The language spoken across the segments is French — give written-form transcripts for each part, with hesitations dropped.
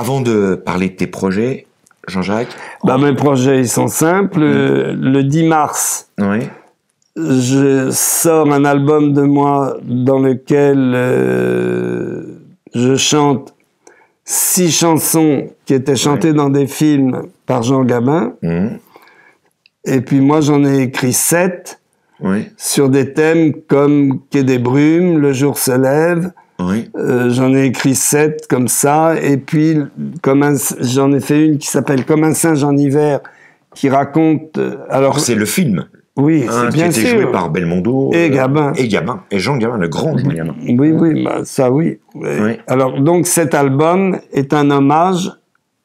Avant de parler de tes projets, Jean-Jacques... Mes projets, ils sont simples. Le 10 mars, Oui. je sors un album de moi dans lequel je chante 6 chansons qui étaient chantées dans des films par Jean Gabin. Et puis moi, j'en ai écrit 7 sur des thèmes comme Quai des Brumes, Le jour se lève. J'en ai écrit 7 comme ça. Et puis, j'en ai fait une qui s'appelle Comme un singe en hiver, qui raconte... Alors c'est le film. Oui, c'est bien sûr. Qui était joué par Belmondo. Et Gabin. Et Gabin. Et Jean Gabin, le grand Jean Gabin. Oui, ça oui. Alors, donc, cet album est un hommage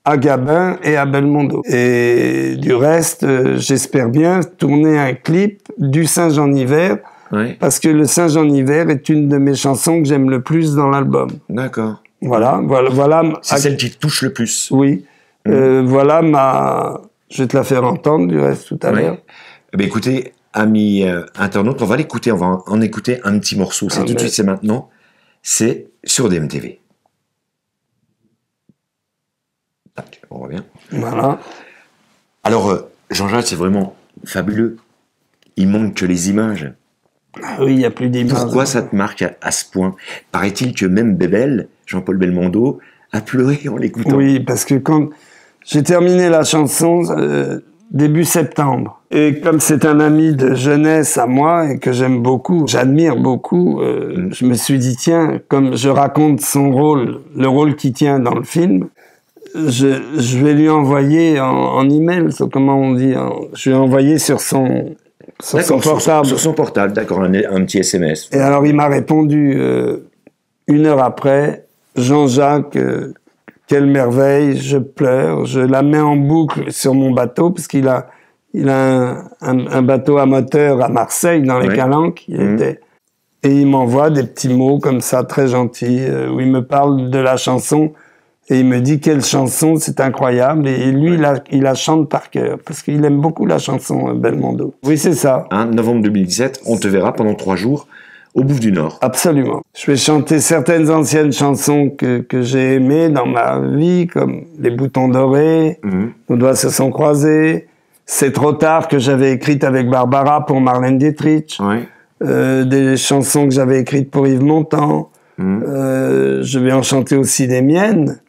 à Gabin et à Belmondo. Et du reste, j'espère bien tourner un clip du Singe en hiver, parce que le Singe en hiver est une de mes chansons que j'aime le plus dans l'album. D'accord. Voilà. C'est celle qui te touche le plus. Oui. Voilà Je vais te la faire entendre du reste tout à l'heure. Écoutez, amis internautes, on va l'écouter, on va en écouter un petit morceau. C'est tout de suite, c'est maintenant. C'est sur DMTV. Tac, on revient. Voilà. Alors, Jean-Jacques, c'est vraiment fabuleux. Il manque que les images. Oui, il n'y a plus d'images. Pourquoi ça te marque à ce point? Paraît-il que même Bébel, Jean-Paul Belmondo, a pleuré en l'écoutant. Oui, parce que quand j'ai terminé la chanson début septembre, et comme c'est un ami de jeunesse à moi et que j'aime beaucoup, j'admire beaucoup, je me suis dit, tiens, comme je raconte son rôle, le rôle qu'il tient dans le film, je vais lui envoyer en email, comment on dit, je vais envoyer sur son portable. Sur son portable, d'accord, un petit SMS. Et alors il m'a répondu 1 heure après, Jean-Jacques, quelle merveille, je pleure, je la mets en boucle sur mon bateau, parce qu'il a un bateau à moteur à Marseille, dans les Calanques, et il m'envoie des petits mots comme ça, très gentils, où il me parle de la chanson, et il me dit quelle chanson, c'est incroyable, et lui, il la chante par cœur, parce qu'il aime beaucoup la chanson Belmondo. Oui, c'est ça. Novembre 2017, on te verra pendant 3 jours au Bouffe du Nord. Absolument. Je vais chanter certaines anciennes chansons que j'ai aimées dans ma vie, comme Les boutons dorés, Nos doigts se sont croisés, C'est trop tard, que j'avais écrite avec Barbara pour Marlène Dietrich, des chansons que j'avais écrites pour Yves Montand. Je vais en chanter aussi des miennes.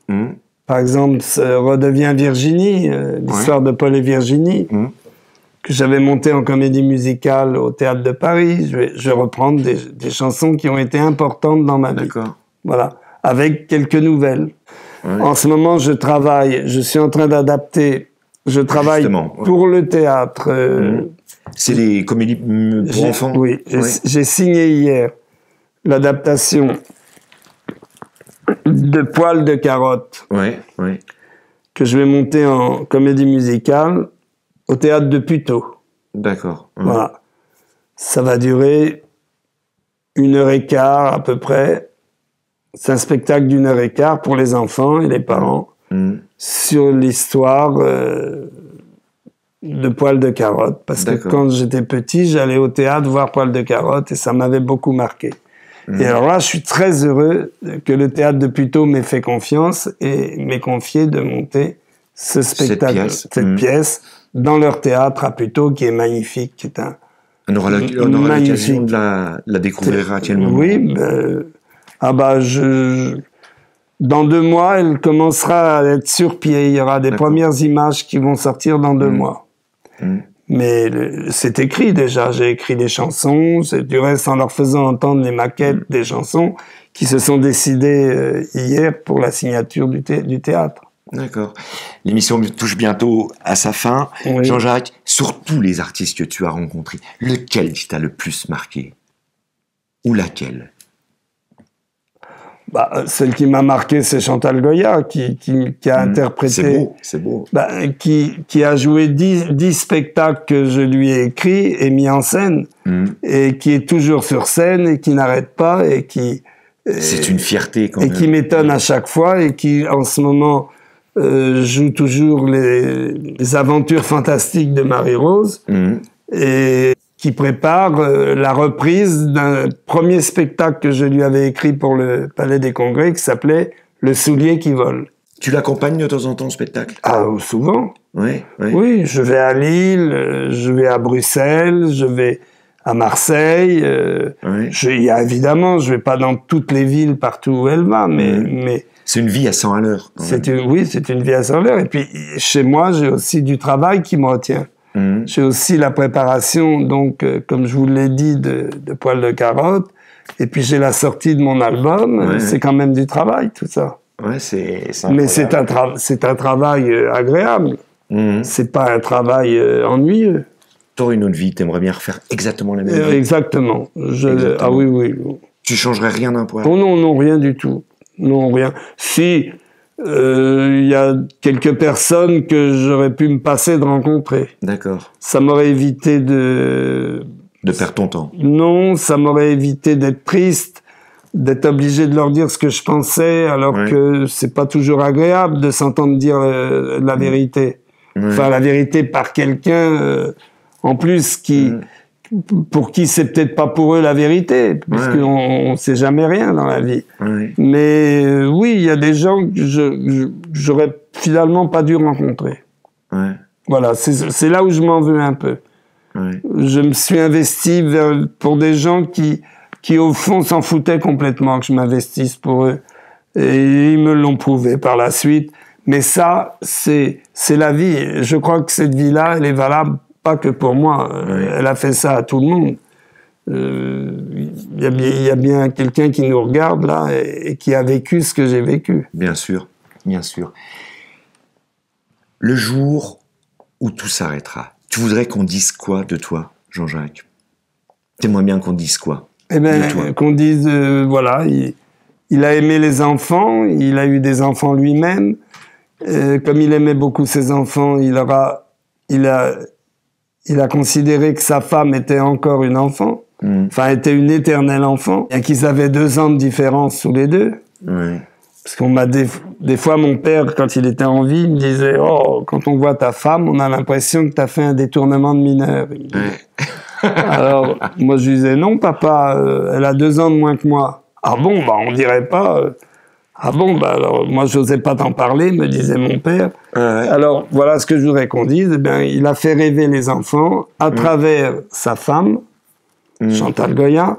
Par exemple, Redeviens Virginie, l'histoire de Paul et Virginie, que j'avais monté en comédie musicale au Théâtre de Paris. Je vais reprendre des chansons qui ont été importantes dans ma vie. Voilà, avec quelques nouvelles. En ce moment, je suis en train d'adapter, je travaille pour le théâtre. C'est des comédies pour enfants? Oui, j'ai signé hier l'adaptation de Poil de carotte, que je vais monter en comédie musicale au Théâtre de Puteaux. D'accord. Voilà. Ça va durer 1h15 à peu près. C'est un spectacle d'1h15 pour les enfants et les parents sur l'histoire de Poil de carotte. Parce que quand j'étais petit, j'allais au théâtre voir Poil de carotte et ça m'avait beaucoup marqué. Et alors là, je suis très heureux que le Théâtre de Puteaux m'ait fait confiance et m'ait confié de monter ce spectacle, cette pièce, dans leur théâtre à Puteaux, qui est magnifique, qui est on aura l'occasion de la découvrir à quel moment? Oui, dans 2 mois, elle commencera à être sur pied. Il y aura des premières images qui vont sortir dans 2 mois. Mais c'est écrit déjà, j'ai écrit des chansons, du reste en leur faisant entendre les maquettes des chansons qui se sont décidées hier pour la signature du théâtre. D'accord. L'émission touche bientôt à sa fin. Jean-Jacques, sur tous les artistes que tu as rencontrés, lequel t'a le plus marqué? Ou laquelle? Celle qui m'a marqué, c'est Chantal Goya, qui a interprété... C'est beau. Qui a joué 10 spectacles que je lui ai écrits et mis en scène, et qui est toujours sur scène, et qui n'arrête pas, et qui... C'est une fierté, quand même. Et qui m'étonne à chaque fois, et qui, en ce moment, joue toujours les aventures fantastiques de Marie-Rose, et qui prépare la reprise d'un premier spectacle que je lui avais écrit pour le Palais des Congrès, qui s'appelait Le soulier qui vole. Tu l'accompagnes de temps en temps au spectacle? Ah, souvent. Oui, oui. Oui, je vais à Lille, je vais à Bruxelles, je vais à Marseille. Oui. Évidemment, je vais pas dans toutes les villes partout où elle va, mais c'est une vie à 100 à l'heure. Oui, c'est une vie à 100 à l'heure. Et puis, chez moi, j'ai aussi du travail qui me retient. J'ai aussi la préparation, donc, comme je vous l'ai dit, de Poil de Carotte. Et puis, j'ai la sortie de mon album. C'est quand même du travail, tout ça. Ouais, mais c'est un travail agréable. C'est pas un travail ennuyeux. T'aurais une autre vie, t'aimerais bien refaire exactement la même vie? Exactement. Ah oui, oui. Tu changerais rien d'un poil? Oh non, non, rien du tout. Non, rien. Si, il y a quelques personnes que j'aurais pu me passer de rencontrer. D'accord. Ça m'aurait évité de perdre ton temps? Non, ça m'aurait évité d'être triste, d'être obligé de leur dire ce que je pensais, alors que c'est pas toujours agréable de s'entendre dire la vérité. Enfin, la vérité par quelqu'un, en plus, pour qui c'est peut-être pas pour eux la vérité, puisqu'on sait jamais rien dans la vie. Mais oui, il y a des gens que j'aurais finalement pas dû rencontrer. Voilà, c'est là où je m'en veux un peu. Je me suis investi pour des gens qui au fond s'en foutaient complètement que je m'investisse pour eux. Et ils me l'ont prouvé par la suite. Mais ça, c'est la vie. Je crois que cette vie-là, elle est valable pas que pour moi. Elle a fait ça à tout le monde. Il y a bien quelqu'un qui nous regarde là et qui a vécu ce que j'ai vécu. Bien sûr, bien sûr. Le jour où tout s'arrêtera, tu voudrais qu'on dise quoi de toi, Jean-Jacques? T'aimerais bien qu'on dise quoi? Eh bien, qu'on dise, voilà, il a aimé les enfants, il a eu des enfants lui-même. Comme il aimait beaucoup ses enfants, il a considéré que sa femme était encore une enfant, enfin était une éternelle enfant, et qu'ils avaient 2 ans de différence tous les deux. Parce qu'on m'a des fois, mon père, quand il était en vie, il me disait « Oh, quand on voit ta femme, on a l'impression que tu as fait un détournement de mineur. » Alors, moi, je lui disais « Non, papa, elle a 2 ans de moins que moi. »« Ah bon, bah, on dirait pas. Ah bon, bah, alors, moi, j'osais pas t'en parler, me disait mon père. Alors, voilà ce que je voudrais qu'on dise. Eh bien, il a fait rêver les enfants à travers sa femme, Chantal Goya,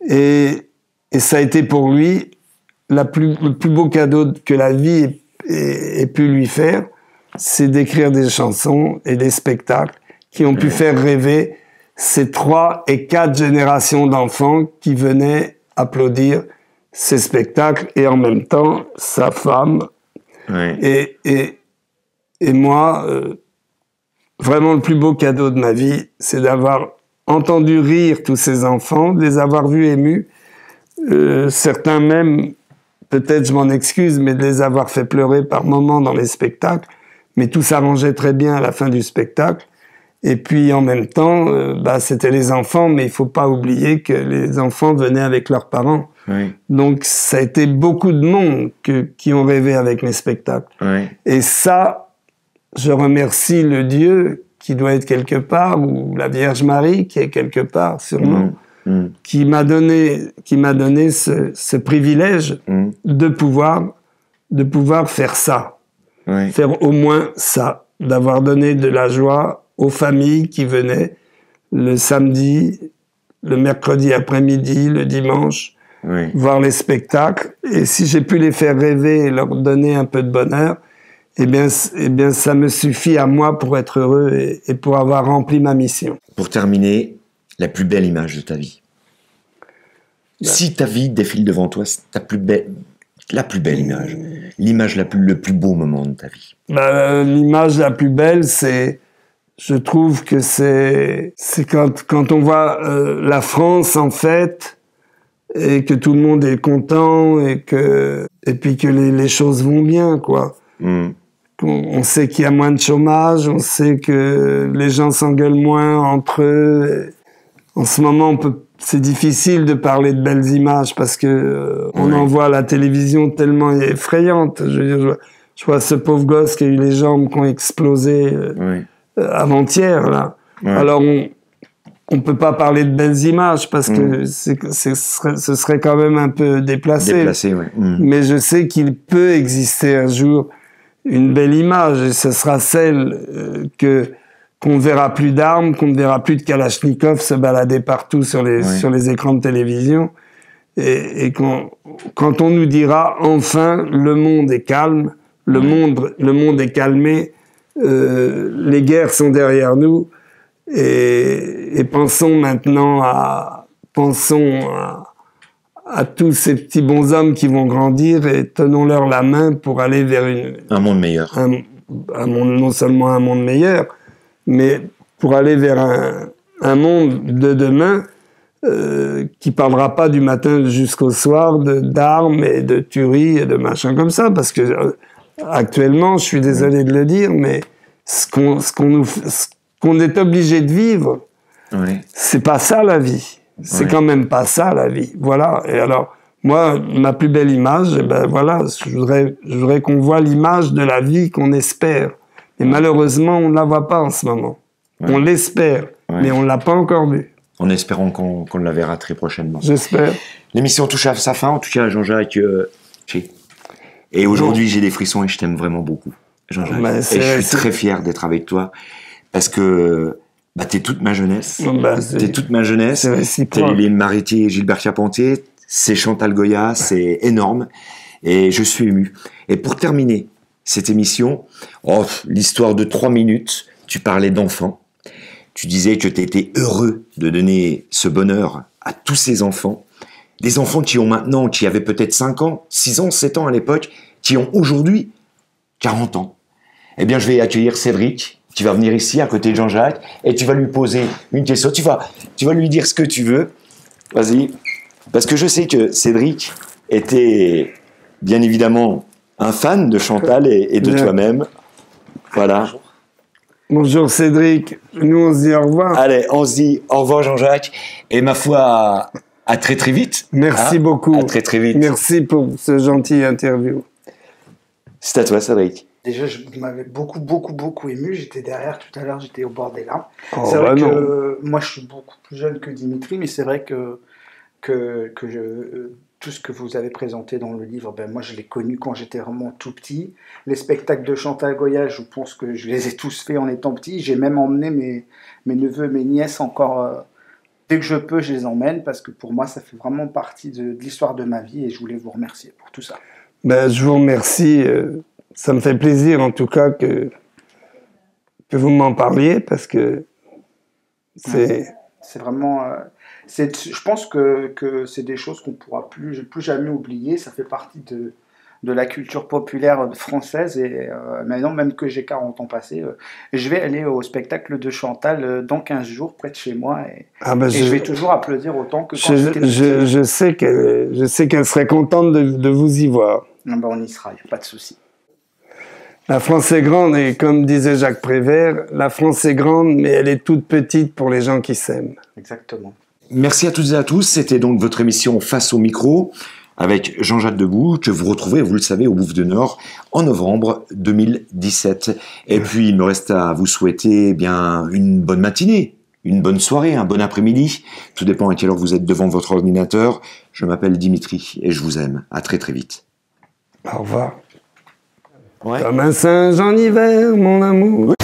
et ça a été pour lui le plus beau cadeau que la vie ait pu lui faire, c'est d'écrire des chansons et des spectacles qui ont pu faire rêver ces 3 et 4 générations d'enfants qui venaient applaudir ces spectacles et en même temps sa femme. Et moi, vraiment le plus beau cadeau de ma vie, c'est d'avoir entendu rire tous ces enfants, de les avoir vus émus, certains même, peut-être je m'en excuse, mais de les avoir fait pleurer par moments dans les spectacles, mais tout s'arrangeait très bien à la fin du spectacle. Et puis en même temps, c'était les enfants, mais il faut pas oublier que les enfants venaient avec leurs parents. Donc ça a été beaucoup de monde qui ont rêvé avec mes spectacles. Et ça, je remercie le Dieu qui doit être quelque part, ou la Vierge Marie qui est quelque part sûrement, qui m'a donné ce privilège de pouvoir faire ça, faire au moins ça, d'avoir donné de la joie aux familles qui venaient le samedi, le mercredi après-midi, le dimanche, voir les spectacles. Et si j'ai pu les faire rêver et leur donner un peu de bonheur, eh bien, ça me suffit à moi pour être heureux et pour avoir rempli ma mission. Pour terminer, la plus belle image de ta vie. Si ta vie défile devant toi, c'est la plus belle image. L'image le plus beau moment de ta vie. L'image la plus belle, je trouve que c'est quand on voit la France en fête et que tout le monde est content et puis que les choses vont bien, quoi. On sait qu'il y a moins de chômage, on sait que les gens s'engueulent moins entre eux. En ce moment, c'est difficile de parler de belles images parce que on en voit à la télévision tellement effrayante. Je veux dire, je vois ce pauvre gosse qui a eu les jambes qui ont explosé avant-hier, là. Alors, on peut pas parler de belles images parce que ce serait quand même un peu déplacé. Déplacé, ouais. Mais je sais qu'il peut exister un jour une belle image et ce sera celle qu'on ne verra plus d'armes, qu'on ne verra plus de Kalachnikov se balader partout sur les écrans de télévision et quand on nous dira enfin le monde est calme, le monde est calmé, les guerres sont derrière nous et pensons maintenant à tous ces petits bonshommes qui vont grandir et tenons-leur la main pour aller vers un monde meilleur. Un monde, non seulement un monde meilleur, mais pour aller vers un monde de demain qui parlera pas du matin jusqu'au soir d'armes et de tueries et de machins comme ça, parce que actuellement, je suis désolé de le dire, mais ce qu'on est obligé de vivre, c'est pas ça la vie. C'est quand même pas ça la vie. Voilà. Et alors, moi, ma plus belle image, ben voilà, je voudrais qu'on voit l'image de la vie qu'on espère. Et malheureusement, on ne la voit pas en ce moment. On l'espère, mais on ne l'a pas encore vue. En espérant qu'on la verra très prochainement. J'espère. L'émission touche à sa fin. En tout cas, Jean-Jacques, et aujourd'hui, j'ai des frissons et je t'aime vraiment beaucoup, Jean-Jacques. Et je suis très fier d'être avec toi parce que t'es toute ma jeunesse. T'es toute ma jeunesse. T'es Léline Maritier et Gilbert Carpentier. C'est Chantal Goya. C'est énorme. Et je suis ému. Et pour terminer cette émission, l'histoire de 3 minutes, tu parlais d'enfants. Tu disais que tu étais heureux de donner ce bonheur à tous ces enfants. Des enfants qui avaient peut-être 5 ans, 6 ans, 7 ans à l'époque, qui ont aujourd'hui 40 ans. Eh bien, je vais accueillir Cédric, qui va venir ici à côté de Jean-Jacques, et tu vas lui poser une question. Tu vas lui dire ce que tu veux. Vas-y. Parce que je sais que Cédric était, bien évidemment, un fan de Chantal et de toi-même. Voilà. Bonjour Cédric, nous on se dit au revoir. Allez, on se dit au revoir Jean-Jacques, et ma foi, à très très vite. Merci beaucoup. À très très vite. Merci pour ce gentil interview. C'est à toi Cédric. Déjà, je m'avais beaucoup ému. J'étais derrière tout à l'heure, j'étais au bord des larmes. C'est vrai que moi, je suis beaucoup plus jeune que Dimitri, mais c'est vrai que tout ce que vous avez présenté dans le livre, moi, je l'ai connu quand j'étais vraiment tout petit. Les spectacles de Chantal Goya, je pense que je les ai tous faits en étant petit. J'ai même emmené mes neveux, mes nièces encore. Dès que je peux, je les emmène parce que pour moi, ça fait vraiment partie de l'histoire de ma vie et je voulais vous remercier pour tout ça. Je vous remercie. Ça me fait plaisir, en tout cas, que vous m'en parliez, parce que c'est vraiment... je pense que c'est des choses qu'on ne pourra plus jamais oublier. Ça fait partie de la culture populaire française. Et maintenant, même que j'ai 40 ans passés, je vais aller au spectacle de Chantal dans 15 jours, près de chez moi. Et je vais toujours applaudir autant que quand j'étais petit. Je sais qu'elle serait contente de vous y voir. On y sera, il n'y a pas de souci. La France est grande et comme disait Jacques Prévert, la France est grande mais elle est toute petite pour les gens qui s'aiment. Exactement. Merci à toutes et à tous. C'était donc votre émission Face au micro avec Jean-Jacques Debout que vous retrouverez, vous le savez, au Bouffe de Nord en novembre 2017. Et puis il me reste à vous souhaiter une bonne matinée, une bonne soirée, un bon après-midi. Tout dépend à quelle heure vous êtes devant votre ordinateur. Je m'appelle Dimitri et je vous aime. À très très vite. Au revoir. Ouais. Comme un singe en hiver, mon amour.